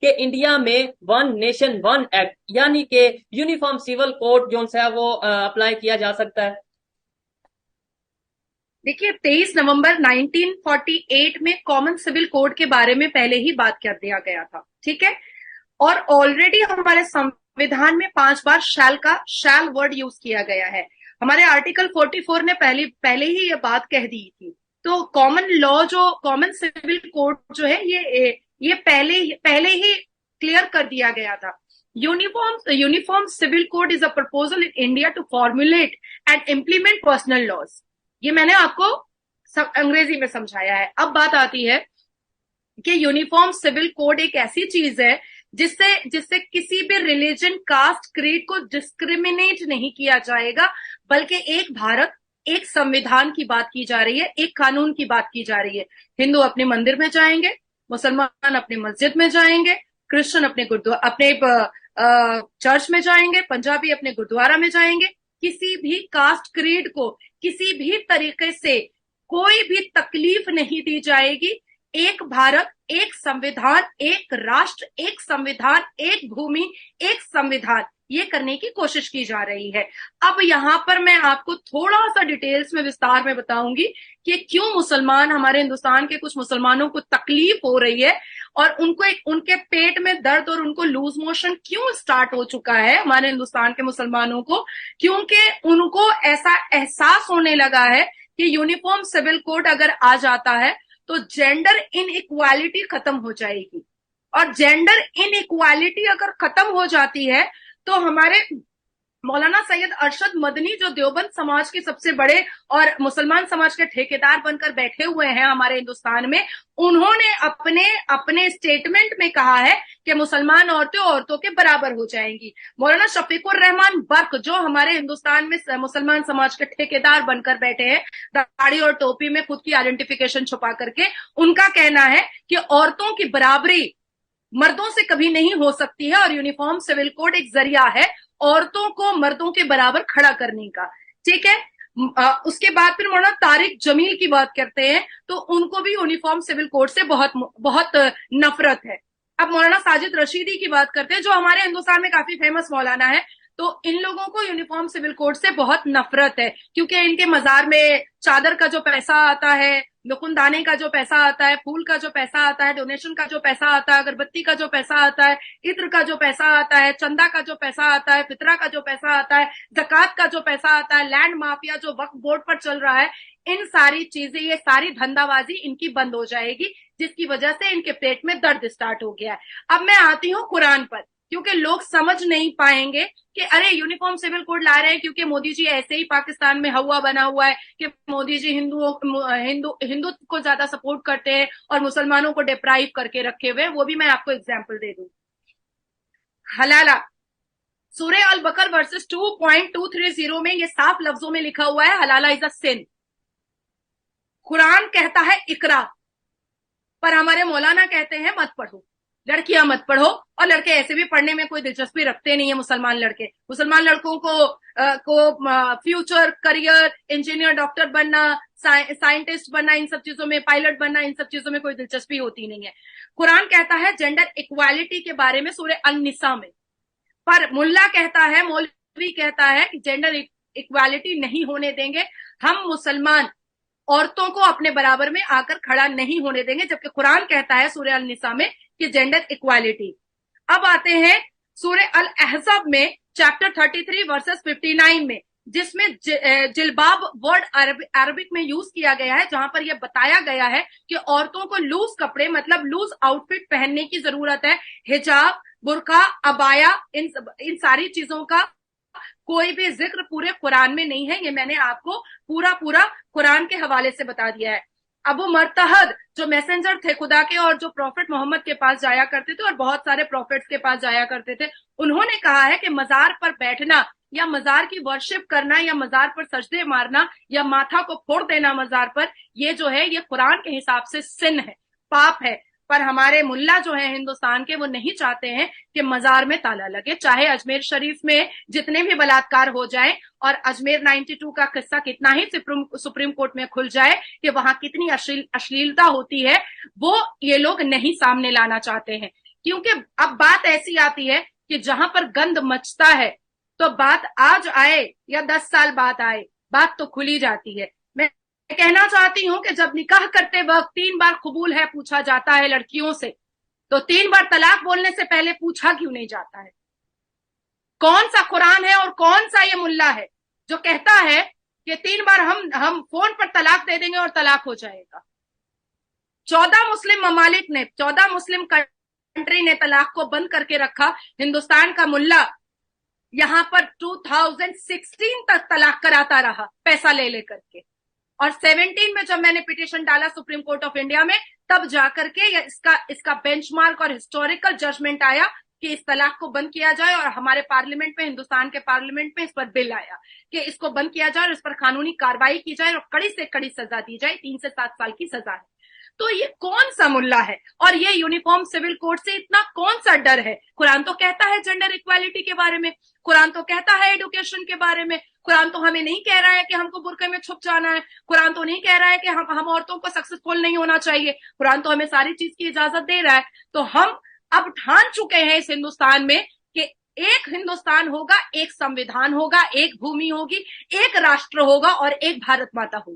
कि इंडिया में one nation one act यानी कि यूनिफॉर्म सिविल कोड जो है वो अप्लाई किया जा सकता है? देखिए, 23 नवंबर 1948 में कॉमन सिविल कोड के बारे में पहले ही बात कर दिया गया था, ठीक है। और ऑलरेडी हमारे संविधान में 5 बार शैल वर्ड यूज किया गया है। हमारे आर्टिकल 44 ने पहले ही ये बात कह दी थी। तो कॉमन लॉ जो कॉमन सिविल कोड जो है ये पहले ही क्लियर कर दिया गया था। Uniform civil code is a proposal in India to formulate and implement personal laws. ये मैंने आपको अंग्रेजी में समझाया है। अब बात आती है कि यूनिफॉर्म सिविल कोड एक ऐसी चीज है जिससे जिससे किसी भी रिलीजन, कास्ट, क्रीड को डिस्क्रिमिनेट नहीं किया जाएगा, बल्कि एक भारत, एक संविधान की बात की जा रही है, एक कानून की बात की जा रही है। हिंदू अपने मंदिर में जाएंगे, मुसलमान अपने मस्जिद में जाएंगे, क्रिश्चियन अपने चर्च में जाएंगे, पंजाबी अपने गुरुद्वारा में जाएंगे। किसी भी कास्ट, क्रीड को किसी भी तरीके से कोई भी तकलीफ नहीं दी जाएगी। एक भारत, एक संविधान, एक राष्ट्र, एक संविधान, एक भूमि, एक संविधान, ये करने की कोशिश की जा रही है। अब यहां पर मैं आपको थोड़ा सा डिटेल्स में, विस्तार में बताऊंगी कि क्यों हमारे हिंदुस्तान के कुछ मुसलमानों को तकलीफ हो रही है और उनके पेट में दर्द और उनको लूज मोशन क्यों स्टार्ट हो चुका है हमारे हिंदुस्तान के मुसलमानों को। क्योंकि उनको ऐसा एहसास होने लगा है कि यूनिफॉर्म सिविल कोड अगर आ जाता है तो जेंडर इनइक्वालिटी खत्म हो जाएगी। और जेंडर इनइक्वालिटी अगर खत्म हो जाती है तो हमारे मौलाना सैयद अरशद मदनी, जो देवबंद समाज के सबसे बड़े और मुसलमान समाज के ठेकेदार बनकर बैठे हुए हैं हमारे हिंदुस्तान में, उन्होंने अपने स्टेटमेंट में कहा है कि मुसलमान औरतें औरतों के बराबर हो जाएंगी। मौलाना शफीकुर रहमान बर्क, जो हमारे हिंदुस्तान में मुसलमान समाज के ठेकेदार बनकर बैठे हैं, दाढ़ी और टोपी में खुद की आइडेंटिफिकेशन छुपा करके, उनका कहना है कि औरतों की बराबरी मर्दों से कभी नहीं हो सकती है और यूनिफॉर्म सिविल कोड एक जरिया है औरतों को मर्दों के बराबर खड़ा करने का, ठीक है। उसके बाद फिर मौलाना तारिक जमील की बात करते हैं तो उनको भी यूनिफॉर्म सिविल कोड से बहुत बहुत नफरत है। अब मौलाना साजिद रशीदी की बात करते हैं, जो हमारे हिंदुस्तान में काफी फेमस मौलाना है। तो इन लोगों को यूनिफॉर्म सिविल कोड से बहुत नफरत है, क्योंकि इनके मजार में चादर का जो पैसा आता है, लुकुनदाने का जो पैसा आता है, फूल का जो पैसा आता है, डोनेशन का जो पैसा आता है, अगरबत्ती का जो पैसा आता है, इत्र का जो पैसा आता है, चंदा का जो पैसा आता है, फितरा का जो पैसा आता है, जकात का जो पैसा आता है, लैंड माफिया जो वक्फ बोर्ड पर चल रहा है, इन सारी चीजें, ये सारी धंधाबाजी इनकी बंद हो जाएगी, जिसकी वजह से इनके पेट में दर्द स्टार्ट हो गया है। अब मैं आती हूँ कुरान पर, क्योंकि लोग समझ नहीं पाएंगे कि अरे यूनिफॉर्म सिविल कोड ला रहे हैं क्योंकि मोदी जी ऐसे ही पाकिस्तान में हवा बना हुआ है कि मोदी जी हिंदुत्व को ज्यादा सपोर्ट करते हैं और मुसलमानों को डिप्राइव करके रखे हुए। वो भी मैं आपको एग्जांपल दे दूं। हलाला, सूर्य अल बकर वर्सेस 2.230 में ये साफ लफ्जों में लिखा हुआ है, हलाला इज अ सिन। कुरान कहता है इकरा, पर हमारे मौलाना कहते हैं मत पढ़ो, लड़कियां मत पढ़ो। और लड़के ऐसे भी पढ़ने में कोई दिलचस्पी रखते नहीं है। मुसलमान लड़कों को फ्यूचर करियर, इंजीनियर, डॉक्टर बनना, साइंटिस्ट बनना, इन सब चीजों में, पायलट बनना, इन सब चीजों में कोई दिलचस्पी होती नहीं है। कुरान कहता है जेंडर इक्वालिटी के बारे में सूरह अन-निसा में, पर मौलवी कहता है कि जेंडर इक्वालिटी नहीं होने देंगे, हम मुसलमान औरतों को अपने बराबर में आकर खड़ा नहीं होने देंगे, जबकि कुरान कहता है सूरह अल-निसा में कि जेंडर इक्वालिटी। अब आते हैं सूरह अल अहज़ाब में, चैप्टर 33 वर्सेस 59 में, जिसमें जिलबाब वर्ड अरबिक में यूज किया गया है, जहां पर यह बताया गया है कि औरतों को लूज कपड़े, मतलब लूज आउटफिट पहनने की जरूरत है। हिजाब, बुरका, अबाया, इन सारी चीजों का कोई भी जिक्र पूरे कुरान में नहीं है। ये मैंने आपको पूरा कुरान के हवाले से बता दिया है। अबू मरतहद, जो मैसेंजर थे खुदा के और जो प्रॉफिट मोहम्मद के पास जाया करते थे और बहुत सारे प्रॉफिट्स के पास जाया करते थे, उन्होंने कहा है कि मजार पर बैठना या मजार की वर्शिप करना या मजार पर सजदे मारना या माथा को फोड़ देना मजार पर, ये जो है ये कुरान के हिसाब से सिन है, पाप है। पर हमारे मुल्ला जो है हिंदुस्तान के, वो नहीं चाहते हैं कि मजार में ताला लगे, चाहे अजमेर शरीफ में जितने भी बलात्कार हो जाए और अजमेर 92 का किस्सा कितना ही सुप्रीम कोर्ट में खुल जाए कि वहां कितनी अश्लीलता होती है, वो ये लोग नहीं सामने लाना चाहते हैं। क्योंकि अब बात ऐसी आती है कि जहां पर गंद मचता है तो बात आज आए या 10 साल बाद आए, बात तो खुली जाती है। मैं कहना चाहती हूं कि जब निकाह करते वक्त 3 बार कबूल है पूछा जाता है लड़कियों से, तो 3 बार तलाक बोलने से पहले पूछा क्यों नहीं जाता है? कौन सा कुरान है और कौन सा ये मुल्ला है जो कहता है कि 3 बार हम फोन पर तलाक दे देंगे और तलाक हो जाएगा? 14 मुस्लिम ममालिक ने, 14 मुस्लिम कंट्री ने तलाक को बंद करके रखा। हिंदुस्तान का मुल्ला यहां पर 2016 तक तलाक कराता रहा पैसा ले लेकर के, और 17 में जब मैंने पिटीशन डाला सुप्रीम कोर्ट ऑफ इंडिया में, तब जाकर के इसका बेंचमार्क और हिस्टोरिकल जजमेंट आया कि इस तलाक को बंद किया जाए, और हमारे पार्लियामेंट में, हिंदुस्तान के पार्लियामेंट में इस पर बिल आया कि इसको बंद किया जाए और इस पर कानूनी कार्रवाई की जाए और कड़ी से कड़ी सजा दी जाए। 3 से 7 साल की सजा है। तो ये कौन सा मुल्ला है और ये यूनिफॉर्म सिविल कोड से इतना कौन सा डर है? कुरान तो कहता है जेंडर इक्वालिटी के बारे में, कुरान तो कहता है एजुकेशन के बारे में, कुरान तो हमें नहीं कह रहा है कि हमको बुरके में छुप जाना है, कुरान तो नहीं कह रहा है कि हम औरतों को सक्सेसफुल नहीं होना चाहिए, कुरान तो हमें सारी चीज की इजाजत दे रहा है। तो हम अब ठान चुके हैं इस हिंदुस्तान में कि एक हिंदुस्तान होगा, एक संविधान होगा, एक भूमि होगी, एक राष्ट्र होगा और एक भारत माता होगी।